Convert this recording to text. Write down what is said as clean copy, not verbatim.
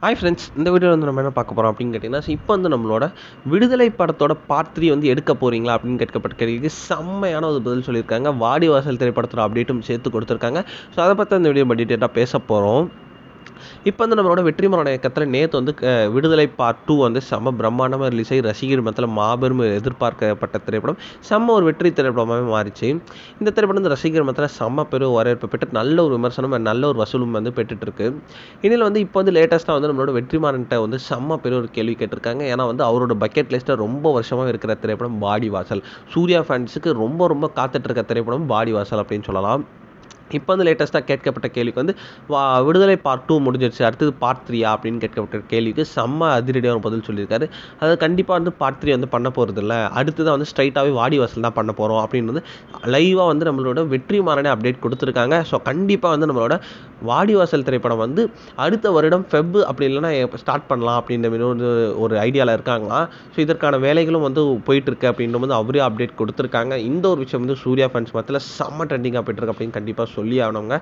Hi friends, இந்த வீடியோவில் வந்து நம்ம என்ன பார்க்க போகிறோம் அப்படின்னு கேட்டிங்கன்னா, இப்போ வந்து நம்மளோட விடுதலை படத்தோட பார்ட் 3 வந்து எடுக்க போகிறீங்களா அப்படின்னு கேட்கப்பட்ட கேள்விக்கு செம்மையான ஒரு பதில் சொல்லியிருக்காங்க. வாடிவாசல் திரைப்படத்தோட அப்டேட்டும் சேர்த்து கொடுத்துருக்காங்க. ஸோ அதை பற்றி இந்த வீடியோ டீட்டெயிலாக பேச போகிறோம். இப்போ வந்து நம்மளோட வெற்றிமாறன் இயக்கத்தில் நேற்று வந்து விடுதலை பார்ட் 2 வந்து செம்ம பிரம்மாண்டமாக ரிலீஸ் ஆகி ரசிகர் மத்தியில் மாபெரும் எதிர்பார்க்கப்பட்ட திரைப்படம் செம்ம ஒரு வெற்றி திரைப்படமாகவே மாறிச்சு. இந்த திரைப்படம் வந்து ரசிகர் மத்தியில் செம்ம பெரும் வரவேற்பு பெற்று நல்ல ஒரு விமர்சனம் நல்ல ஒரு வசூலும் வந்து பெற்றுட்டு இருக்கு. இதில் வந்து இப்போ வந்து லேட்டஸ்ட்டாக வந்து நம்மளோட வெற்றிமாறன்ட்ட வந்து செம்ம பெரிய ஒரு கேள்வி கேட்டிருக்காங்க. ஏன்னா வந்து அவரோட பக்கெட் லிஸ்ட்டில் ரொம்ப வருஷமாக இருக்கிற திரைப்படம் வாடிவாசல். சூர்யா ஃபேன்ஸுக்கு ரொம்ப ரொம்ப காத்துட்டு இருக்க திரைப்படம் வாடிவாசல் அப்படின்னு சொல்லலாம். இப்போ வந்து லேட்டஸ்ட்டாக கேட்கப்பட்ட கேள்விக்கு வந்து விடுதலை பார்ட் 2 முடிஞ்சிருச்சு, அடுத்தது பார்ட் 3யா அப்படின்னு கேட்கப்பட்ட கேள்விக்கு செம்ம அதிரடியாக பதில் சொல்லியிருக்காரு. அதாவது கண்டிப்பாக வந்து பார்ட் 3 வந்து பண்ண போகிறது இல்லை, அடுத்ததான் வந்து ஸ்ட்ரைட்டாகவே வாடிவாசல் தான் பண்ண போகிறோம் அப்படின்னு வந்து லைவாக வந்து நம்மளோட வெற்றிமாறனே அப்டேட் கொடுத்துருக்காங்க. ஸோ கண்டிப்பாக வந்து நம்மளோட வாடிவாசல் திரைப்படம் வந்து அடுத்த வருடம் ஃபெப் அப்படி இல்லைன்னா ஸ்டார்ட் பண்ணலாம் அப்படின்ற ஒரு ஐடியாவில் இருக்காங்களாம். ஸோ இதற்கான வேலைகளும் வந்து போயிட்டுருக்கு அப்படின்னு வந்து அவரே அப்டேட் கொடுத்துருக்காங்க. இந்த ஒரு விஷயம் வந்து சூர்யா ஃபேன்ஸ் மத்தியில் செம்ம ட்ரெண்டிங்காக போயிட்டுருக்கு அப்படின்னு கண்டிப்பாக சொல்லி ஆகணுங்க.